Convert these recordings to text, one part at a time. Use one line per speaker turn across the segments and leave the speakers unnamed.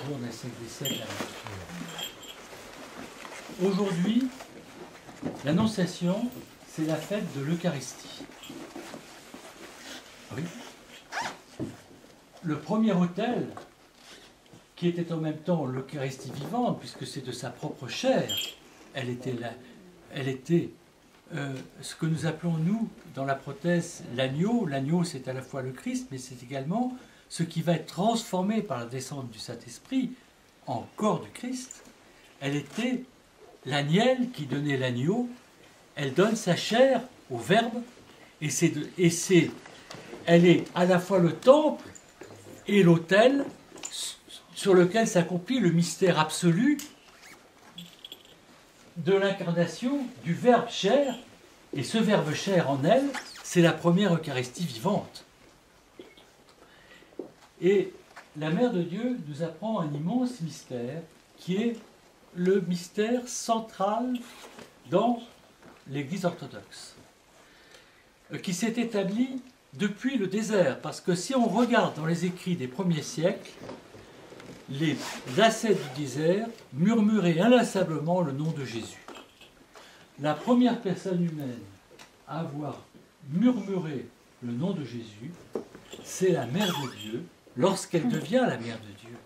toujours dans les siècles des siècles. Aujourd'hui, l'Annonciation, c'est la fête de l'Eucharistie. Oui. Le premier autel, qui était en même temps l'Eucharistie vivante, puisque c'est de sa propre chair, elle était ce que nous appelons, nous, dans la prothèse, l'agneau. L'agneau, c'est à la fois le Christ, mais c'est également ce qui va être transformé par la descente du Saint-Esprit en corps du Christ. Elle était l'agnelle qui donnait l'agneau. Elle donne sa chair au Verbe, elle est à la fois le temple et l'autel sur lequel s'accomplit le mystère absolu de l'incarnation du Verbe chair, et ce Verbe chair en elle, c'est la première Eucharistie vivante. Et la Mère de Dieu nous apprend un immense mystère, qui est le mystère central dans l'Église orthodoxe, qui s'est établi depuis le désert, parce que si on regarde dans les écrits des premiers siècles, les ascètes du désert murmuraient inlassablement le nom de Jésus. La première personne humaine à avoir murmuré le nom de Jésus, c'est la Mère de Dieu, lorsqu'elle devient la Mère de Dieu.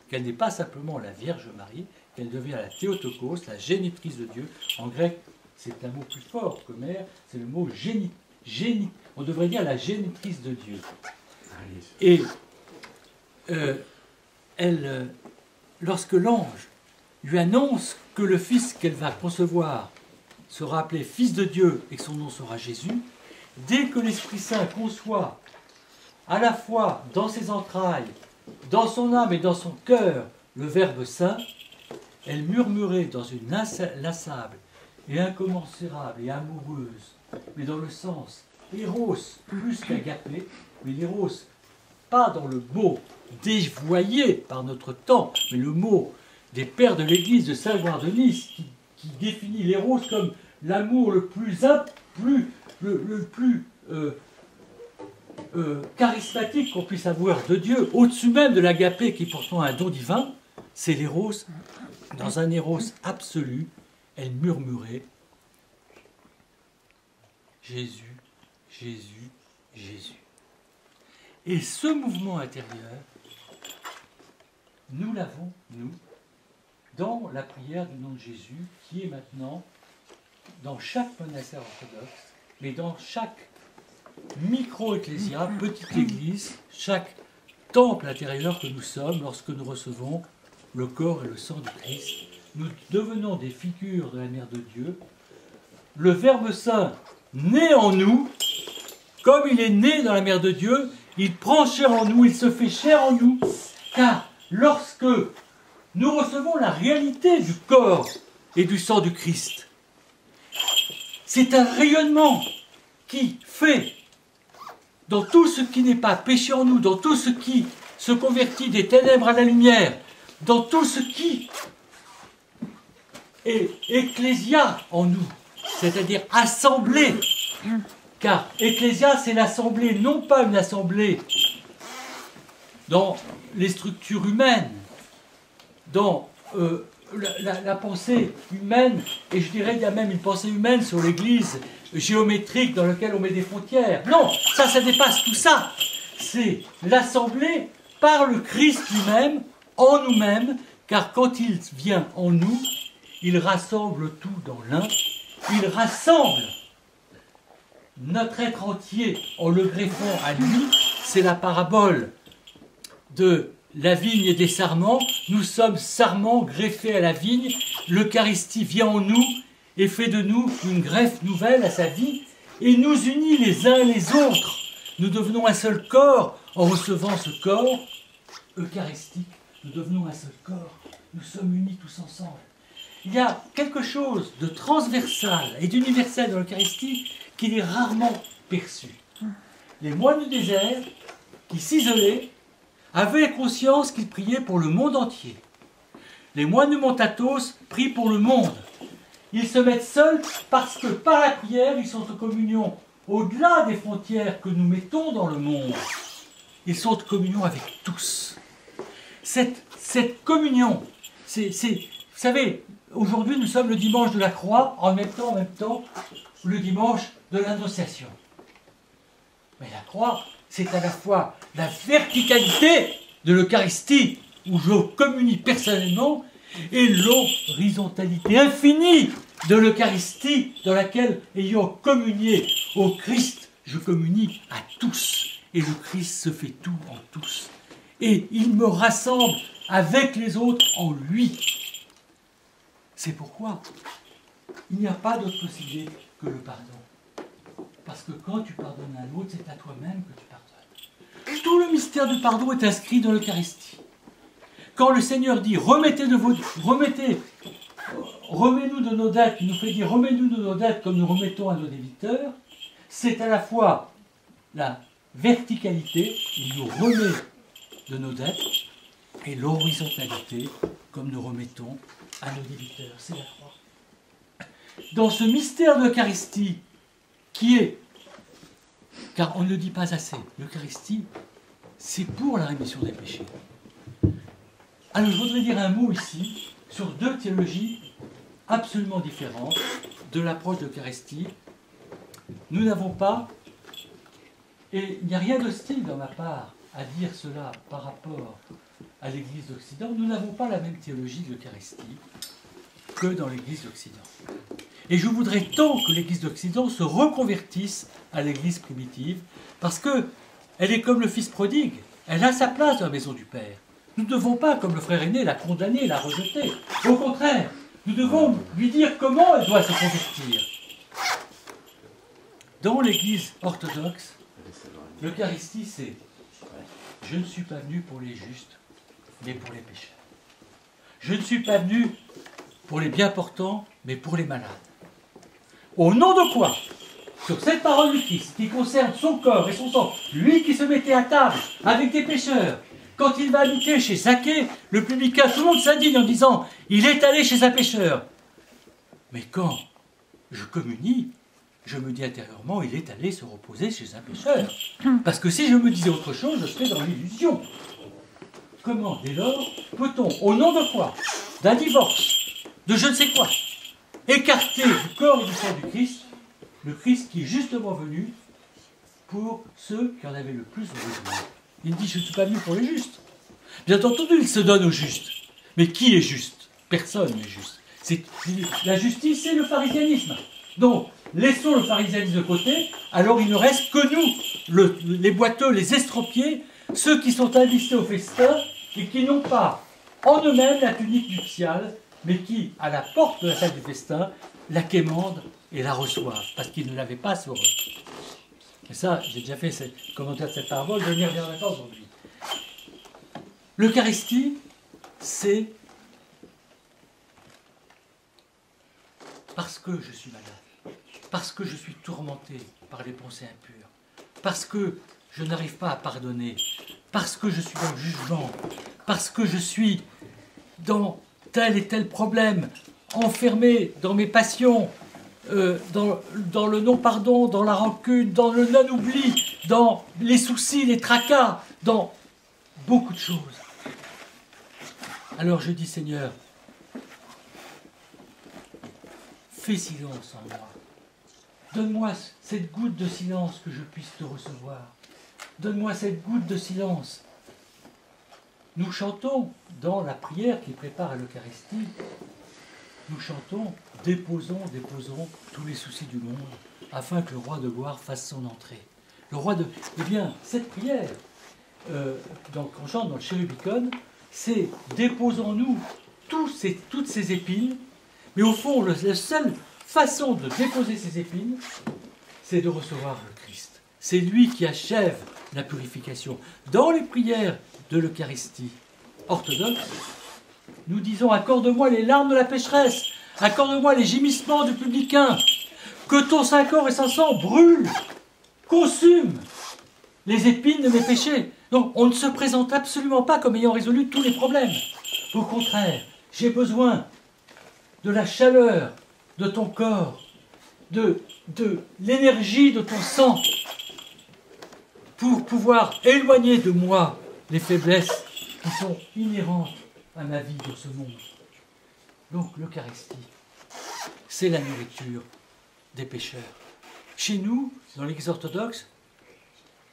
Qu'elle n'est pas simplement la Vierge Marie, qu'elle devient la Théotokos, la génitrice de Dieu. En grec, c'est un mot plus fort que mère, c'est le mot génie. On devrait dire la génitrice de Dieu. Et lorsque l'ange lui annonce que le fils qu'elle va concevoir sera appelé Fils de Dieu et que son nom sera Jésus, dès que l'Esprit Saint conçoit à la fois dans ses entrailles, dans son âme et dans son cœur le Verbe Saint, elle murmurait dans une inlassable et incommensurable et amoureuse, mais dans le sens éros plus qu'agapé, mais l'éros pas dans le mot dévoyé par notre temps, mais le mot des pères de l'Église de Saint-Jean de Nice, qui définit l'éros comme l'amour le plus charismatique qu'on puisse avoir de Dieu, au-dessus même de l'agapé qui est pourtant un don divin, c'est l'éros. Dans un éros absolu, elle murmurait Jésus, Jésus, Jésus. Et ce mouvement intérieur, nous l'avons, nous, dans la prière du nom de Jésus, qui est maintenant dans chaque monastère orthodoxe, mais dans chaque micro-ecclésia, petite église, chaque temple intérieur que nous sommes, lorsque nous recevons le corps et le sang du Christ, nous devenons des figures de la Mère de Dieu. Le Verbe Saint naît en nous, comme il est né dans la Mère de Dieu, il prend chair en nous, il se fait chair en nous, car lorsque nous recevons la réalité du corps et du sang du Christ, c'est un rayonnement qui fait, dans tout ce qui n'est pas péché en nous, dans tout ce qui se convertit des ténèbres à la lumière, dans tout ce qui est ecclésia en nous, c'est-à-dire assemblée. Car ecclésia, c'est l'assemblée, non pas une assemblée dans les structures humaines, dans la pensée humaine, et je dirais qu'il y a même une pensée humaine sur l'Église géométrique dans laquelle on met des frontières. Non, ça dépasse tout ça. C'est l'assemblée par le Christ lui-même, en nous-mêmes, car quand il vient en nous, il rassemble tout dans l'un, il rassemble notre être entier en le greffant à lui. C'est la parabole de la vigne et des sarments. Nous sommes sarments greffés à la vigne. L'Eucharistie vient en nous et fait de nous une greffe nouvelle à sa vie et nous unit les uns les autres. Nous devenons un seul corps en recevant ce corps eucharistique. Nous devenons un seul corps. Nous sommes unis tous ensemble. Il y a quelque chose de transversal et d'universel dans l'Eucharistie qui est rarement perçu. Les moines du désert, qui s'isolaient, avaient conscience qu'ils priaient pour le monde entier. Les moines du Mont Athos prient pour le monde. Ils se mettent seuls parce que par la prière, ils sont en communion au-delà des frontières que nous mettons dans le monde. Ils sont en communion avec tous. cette communion. Vous savez, aujourd'hui nous sommes le dimanche de la croix, en même temps, le dimanche de l'Annonciation. Mais la croix, c'est à la fois la verticalité de l'Eucharistie, où je communie personnellement, et l'horizontalité infinie de l'Eucharistie, dans laquelle, ayant communié au Christ, je communie à tous. Et le Christ se fait tout en tous. Et il me rassemble avec les autres en lui. C'est pourquoi il n'y a pas d'autre possibilité que le pardon. Parce que quand tu pardonnes à l'autre, c'est à toi-même que tu pardonnes. Tout le mystère du pardon est inscrit dans l'Eucharistie. Quand le Seigneur dit remets-nous de nos dettes, il nous fait dire remets-nous de nos dettes comme nous remettons à nos débiteurs, c'est à la fois la verticalité, il nous remet de nos dettes, et l'horizontalité, comme nous remettons à nos débiteurs. C'est la croix. Dans ce mystère de l'Eucharistie, qui est, car on ne le dit pas assez, l'Eucharistie, c'est pour la rémission des péchés. Alors je voudrais dire un mot ici sur deux théologies absolument différentes de l'approche de l'Eucharistie. Nous n'avons pas, et il n'y a rien d'hostile de ma part à dire cela par rapport à l'Église d'Occident, nous n'avons pas la même théologie de l'Eucharistie que dans l'Église d'Occident. Et je voudrais tant que l'Église d'Occident se reconvertisse à l'Église primitive, parce qu'elle est comme le fils prodigue, elle a sa place dans la maison du Père. Nous ne devons pas, comme le frère aîné, la condamner, la rejeter. Au contraire, nous devons lui dire comment elle doit se convertir. Dans l'Église orthodoxe, l'Eucharistie, c'est « Je ne suis pas venu pour les justes, mais pour les pécheurs. Je ne suis pas venu pour les bien portants, mais pour les malades. » Au nom de quoi, sur cette parole du Christ, qui concerne son corps et son sang, lui qui se mettait à table avec des pécheurs, quand il va habiter chez Zaché, le publicain, tout le monde s'indigne en disant « Il est allé chez un pécheur. » Mais quand je communie, je me dis intérieurement « Il est allé se reposer chez un pécheur. » Parce que si je me disais autre chose, je serais dans l'illusion. Comment, dès lors, peut-on, au nom de quoi, d'un divorce, de je ne sais quoi, écarter du corps et du sang du Christ, le Christ qui est justement venu pour ceux qui en avaient le plus besoin. Il dit, je ne suis pas venu pour les justes. Bien entendu, il se donne aux justes. Mais qui est juste? Personne n'est juste. La justice, c'est le pharisianisme. Donc, laissons le pharisianisme de côté, alors il ne reste que nous, les boiteux, les estropiés, ceux qui sont invités au festin et qui n'ont pas en eux-mêmes la tunique nuptiale, mais qui, à la porte de la salle du festin, la quémandent et la reçoivent, parce qu'ils ne l'avaient pas sur eux. Et ça, j'ai déjà fait ce commentaire de cette parabole, je n'y reviendrai pas aujourd'hui. L'Eucharistie, c'est parce que je suis malade, parce que je suis tourmenté par les pensées impures, parce que je n'arrive pas à pardonner, parce que je suis dans le jugement, parce que je suis dans tel et tel problème, enfermé dans mes passions, dans le non-pardon, dans la rancune, dans le non-oubli, dans les soucis, les tracas, dans beaucoup de choses. Alors je dis, Seigneur, fais silence en moi. Donne-moi cette goutte de silence que je puisse te recevoir. Donne-moi cette goutte de silence. Nous chantons dans la prière qui prépare à l'Eucharistie, nous chantons « Déposons tous les soucis du monde, afin que le roi de gloire fasse son entrée. » Le roi de... Eh bien, cette prière, qu'on chante dans le Chérubicon, c'est « Déposons-nous toutes ces épines », mais au fond, la seule façon de déposer ces épines, c'est de recevoir le Christ. C'est lui qui achève la purification. Dans les prières de l'Eucharistie orthodoxe, nous disons « Accorde-moi les larmes de la pécheresse, accorde-moi les gémissements du publicain, que ton saint corps et saint sang brûlent, consument les épines de mes péchés. » Donc on ne se présente absolument pas comme ayant résolu tous les problèmes. Au contraire, j'ai besoin de la chaleur de ton corps, de l'énergie de ton sang, pour pouvoir éloigner de moi les faiblesses qui sont inhérentes à ma vie dans ce monde. Donc l'Eucharistie, c'est la nourriture des pécheurs. Chez nous, dans l'Église orthodoxe,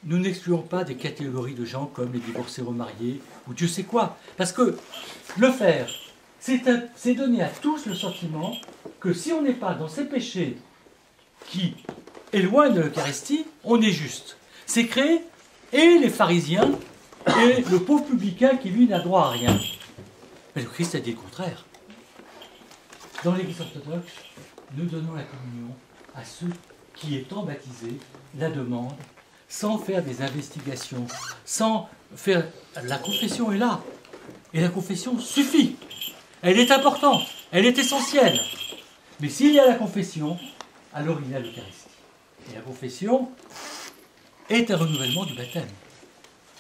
nous n'excluons pas des catégories de gens comme les divorcés remariés ou Dieu sait quoi. Parce que le faire, c'est donner à tous le sentiment que si on n'est pas dans ces péchés qui éloignent de l'Eucharistie, on est juste. C'est créer et les pharisiens et le pauvre publicain qui, lui, n'a droit à rien. Mais le Christ a dit le contraire. Dans l'Église orthodoxe, nous donnons la communion à ceux qui, étant baptisés, la demandent, sans faire des investigations, sans faire... La confession est là. Et la confession suffit. Elle est importante, elle est essentielle. Mais s'il y a la confession, alors il y a l'Eucharistie. Et la confession est un renouvellement du baptême.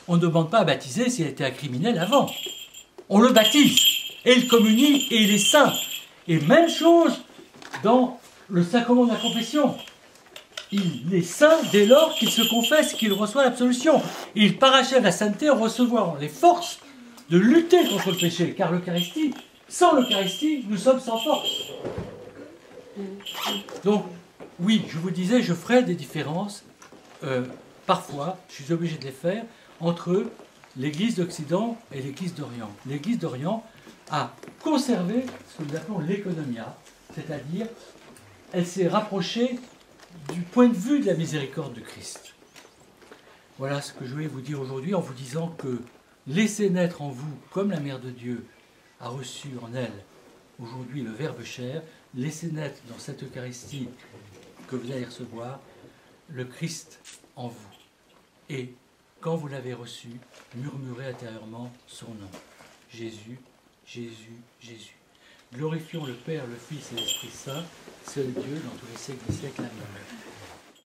On ne demande pas à baptiser s'il a été un criminel avant. On le baptise, et il communie, et il est saint. Et même chose dans le sacrement de la confession. Il est saint dès lors qu'il se confesse, qu'il reçoit l'absolution. Il parachève la sainteté en recevant les forces de lutter contre le péché. Car l'Eucharistie, sans l'Eucharistie, nous sommes sans force. Donc, oui, je vous disais, je ferai des différences, parfois, je suis obligé de les faire, entre l'Église d'Occident et l'Église d'Orient. L'Église d'Orient a conservé ce que nous appelons l'économia, c'est-à-dire, elle s'est rapprochée du point de vue de la miséricorde de Christ. Voilà ce que je voulais vous dire aujourd'hui en vous disant que laissez naître en vous, comme la Mère de Dieu a reçu en elle aujourd'hui le Verbe chair, laissez naître dans cette Eucharistie que vous allez recevoir le Christ en vous. Et quand vous l'avez reçu, murmurez intérieurement son nom. Jésus, Jésus, Jésus. Glorifions le Père, le Fils et l'Esprit Saint, seul Dieu dans tous les siècles des siècles. Amen.